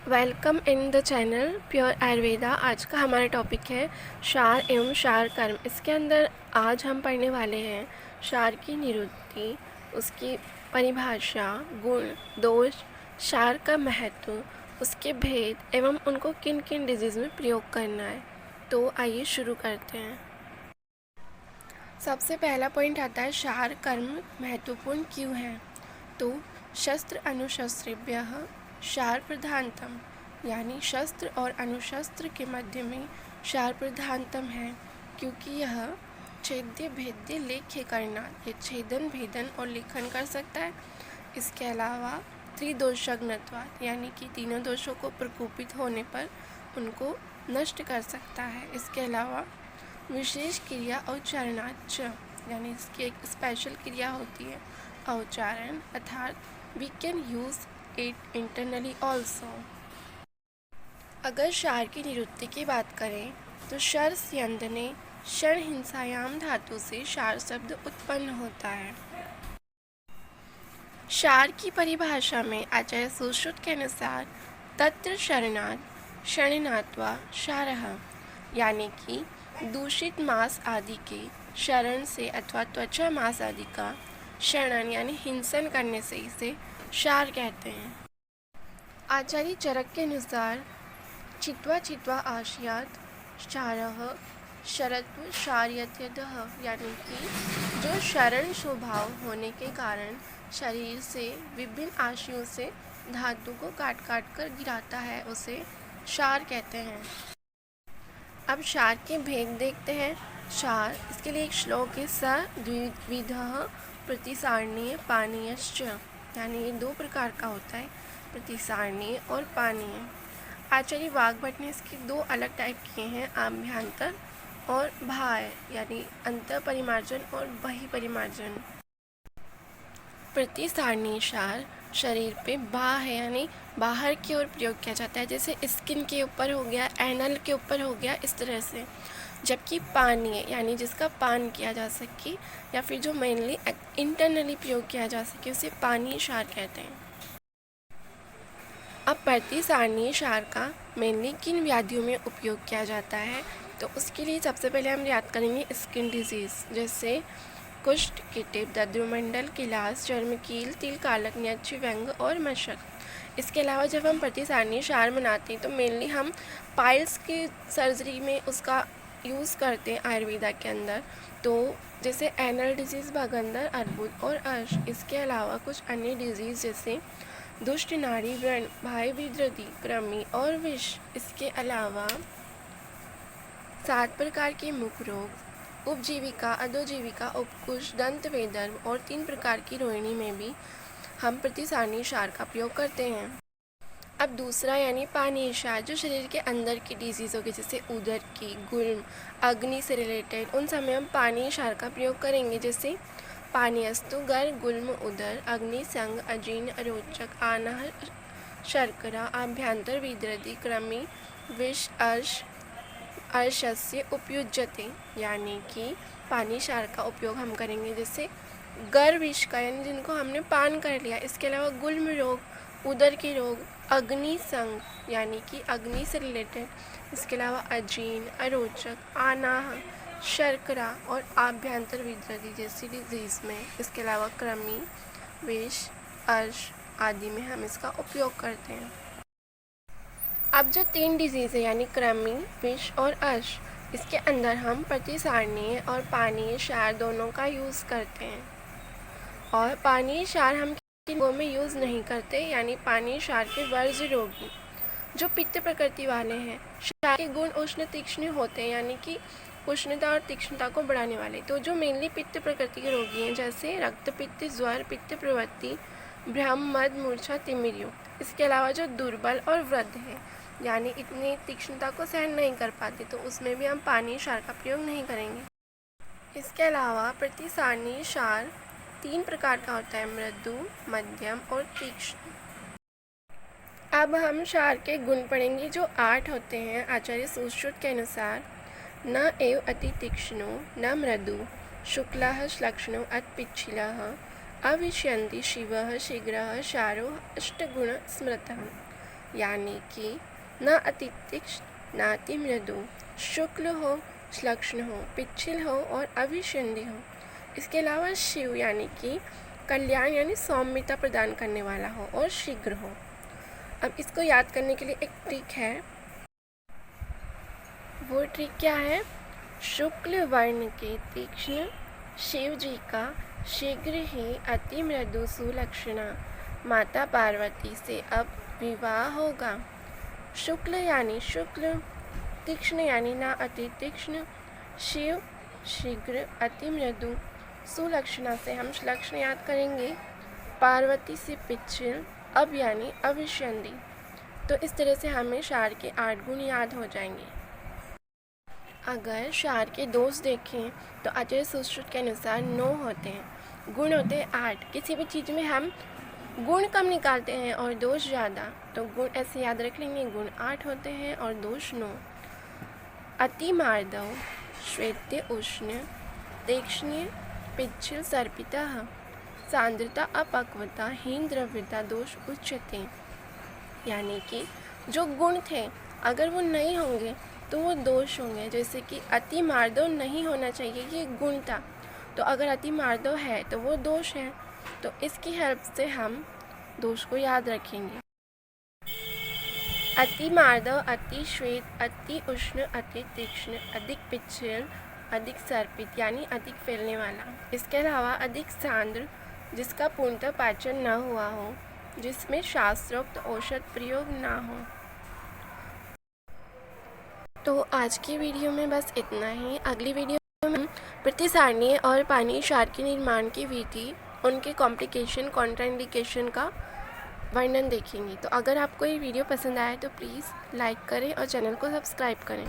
Welcome in the channel pure Ayurveda. आज का हमारा टॉपिक है क्षार एवं क्षार कर्म। इसके अंदर आज हम पढ़ने वाले हैं क्षार की निरुक्ति, उसकी परिभाषा, गुण, दोष, क्षार का महत्व, उसके भेद एवं उनको किन किन डिजीज़ में प्रयोग करना है। तो आइए शुरू करते हैं। सबसे पहला पॉइंट आता है क्षार कर्म महत्वपूर्ण क्यों है। तो शस्त्र अनुशस्त्रेभ्यः क्षार प्रधानतम, यानी शस्त्र और अनुशस्त्र के मध्य में क्षार प्रधानतम है, क्योंकि यह छेद्य भेद्य लेख्य करना, ये छेदन भेदन और लेखन कर सकता है। इसके अलावा त्रिदोषज्ञत्वात्, यानी कि तीनों दोषों को प्रकोपित होने पर उनको नष्ट कर सकता है। इसके अलावा विशेष क्रिया औच्चारणाच, यानी इसकी एक स्पेशल क्रिया होती है औच्चारण, अर्थात we can use it internally also. अगर क्षार की निरुक्ति की बात करें तो शर स्यंदने क्षण हिंसायाम धातु से क्षार शब्द उत्पन्न होता है। क्षार की परिभाषा में आचार्य सुश्रुत के अनुसार तत्र शरणात् क्षणनात्वा क्षारः, यानी कि दूषित मांस आदि के शरण से अथवा त्वचा मांस आदि का क्षरण यानी हिंसन करने से इसे क्षार कहते हैं। आचार्य चरक के अनुसार चित्वा चित्वा आशयात क्षारः शरत्व क्षार्यत्यदः, यानी कि जो शरण स्वभाव होने के कारण शरीर से विभिन्न आशयों से धातु को काट काट कर गिराता है, उसे क्षार कहते हैं। अब क्षार के भेद देखते हैं। क्षार, इसके लिए एक श्लोक है, स द्विविधः प्रतिसारणीय पानीयश्च, यानी ये दो प्रकार का होता है, प्रतिसारणीय और पानीय। आचार्य वाग्भट ने इसके दो अलग टाइप किए हैं, आभ्यंतर और बाह्य, यानी अंतर परिमार्जन और बहि परिमार्जन। प्रतिसारणीय क्षार शरीर पे बाह्य यानी बाहर की ओर प्रयोग किया जाता है, जैसे स्किन के ऊपर हो गया, एनल के ऊपर हो गया, इस तरह से। जबकि पानीय यानी जिसका पान किया जा सके या फिर जो मेनली इंटरनली प्रयोग किया जा सके, उसे पानीय क्षार कहते हैं। अब प्रतिसारणीय क्षार का मेनली किन व्याधियों में उपयोग किया जाता है, तो उसके लिए सबसे पहले हम याद करेंगे स्किन डिजीज़, जैसे कुष्ठ, कीटिप, दद्रुमंडल, किलास, चर्मकील, तिल, कालक, न्यक्ष, व्यंग और मशक। इसके अलावा जब हम प्रतिसारणीय क्षार बनाते हैं तो मेनली हम पाइल्स की सर्जरी में उसका यूज़ करते हैं आयुर्वेदा के अंदर। तो जैसे एनल डिजीज़, भगंदर, अर्बुद और अर्श। इसके अलावा कुछ अन्य डिजीज़ जैसे दुष्ट नाड़ी व्रण, भाई विद्रति, कृमि और विष। इसके अलावा 7 प्रकार के मुख रोग, उपजीविका, अधोजीविका, उपकुश, दंत वेदर्भ और 3 प्रकार की रोहिणी में भी हम प्रतिसारणीय क्षार का प्रयोग करते हैं। अब दूसरा यानी पानीय क्षार, जो शरीर के अंदर की डिजीज़ होगी, जैसे उदर की, गुल्म, अग्नि से रिलेटेड, उन समय हम पानीय क्षार का प्रयोग करेंगे, जैसे पानीयस्तु गर, गुल्म, उदर, अग्नि, संग, अजीर्ण, अरोचक, आनह, शर्करा, आभ्यंतर, विद्रति, कृमि, विष, अर्श, अर्शस्य उपयुज्यते, यानी कि पानी क्षार का उपयोग हम करेंगे, जैसे गर विष का, यानी जिनको हमने पान कर लिया। इसके अलावा गुल्म रोग, उदर के रोग, अग्नि संग, यानी कि अग्नि से रिलेटेड। इसके अलावा अजीर्ण, अरोचक, आनाह, शर्करा और आभ्यंतर विद्रति जैसी डिजीज़ में। इसके अलावा कृमि, विष, अर्श आदि में हम इसका उपयोग करते हैं। अब जो 3 डिजीज़ है यानी कृमि, विष और अर्श, इसके अंदर हम प्रतिसारणीय और पानीय क्षार दोनों का यूज़ करते हैं। और पानीय क्षार हम किन रोगों में यूज़ नहीं करते, यानी पानीय क्षार के वर्ज्य रोगी जो पित्त प्रकृति वाले हैं। क्षार के गुण उष्ण तीक्ष्ण होते हैं, यानी कि उष्णता और तीक्ष्णता को बढ़ाने वाले। तो जो मेनली पित्त प्रकृति के रोगी हैं, जैसे रक्त पित्त, ज्वर, पित्त प्रवृत्ति, भ्रम, मद, मूर्छा, तिमिर युक्त। इसके अलावा जो दुर्बल और वृद्ध है, यानी इतनी तीक्ष्णता को सहन नहीं कर पाते, तो उसमें भी हम पानीय क्षार का प्रयोग नहीं करेंगे। इसके अलावा प्रतिसारणीय क्षार 3 प्रकार का होता है, मृदु, मध्यम और तीक्ष्ण। अब हम क्षार के गुण पढ़ेंगे, जो 8 होते हैं आचार्य सुश्रुत के अनुसार। न एव अति तीक्ष्णो, न मृदु, शुक्लः श्लक्ष्णो अत पिच्छिलः, अविष्यन्ति शिवः शीघ्रः क्षारो अष्टगुण स्मृतः। यानी कि न अति तीक्ष्ण न अति मृदु, शुक्ल हो, श्लक्ष्ण हो, पिच्छल हो और अभिसंधि हो। इसके अलावा शिव यानी कि कल्याण यानी सौम्यता प्रदान करने वाला हो और शीघ्र हो। अब इसको याद करने के लिए एक ट्रिक है। वो ट्रिक क्या है? शुक्ल वर्ण के तीक्ष्ण शिव जी का शीघ्र ही अति मृदु सुलक्षणा माता पार्वती से अब विवाह होगा। शुक्ल यानी शुक्ल, तीक्ष्ण यानी ना अति तीक्ष्ण, शिव शीघ्र अति मृदु, सुलक्षणा से हम श्लक्षण याद करेंगे, पार्वती से पिच्छल, अब यानी अभिसंधि। तो इस तरह से हमें क्षार के 8 गुण याद हो जाएंगे। अगर क्षार के दोष देखें तो आचार्य सुश्रुत के अनुसार 9 होते हैं, गुण होते हैं 8। किसी भी चीज़ में हम गुण कम निकालते हैं और दोष ज़्यादा, तो गुण ऐसे याद रख लेंगे, गुण 8 होते हैं और दोष 9। अति मार्दव, श्वेत्य उष्ण, तीक्ष्ण, पिच्छल सर्पिता, सांद्रता अपक्वता, हीन द्रव्यता दोष उच्यते। यानी कि जो गुण थे अगर वो नहीं होंगे तो वो दोष होंगे। जैसे कि अति मार्दव नहीं होना चाहिए, ये गुण था, तो अगर अति मार्दव है तो वो दोष है। तो इसकी हेल्प से हम दोष को याद रखेंगे। अति मार्दव, अति श्वेत, अति उष्ण, अति तीक्ष्ण, अधिक पिच्छल, अधिक सर्पित यानी अधिक फैलने वाला। इसके अलावा अधिक सांद्र, जिसका पूर्णतः पाचन न हुआ हो, जिसमें शास्त्रोक्त औषध प्रयोग ना हो। तो आज की वीडियो में बस इतना ही। अगली वीडियो में प्रतिसारणीय और पानी क्षार के निर्माण की विधि, उनके कॉम्प्लिकेशन, कॉन्ट्राइंडिकेशन का वर्णन देखेंगे। तो अगर आपको ये वीडियो पसंद आए तो प्लीज़ लाइक करें और चैनल को सब्सक्राइब करें।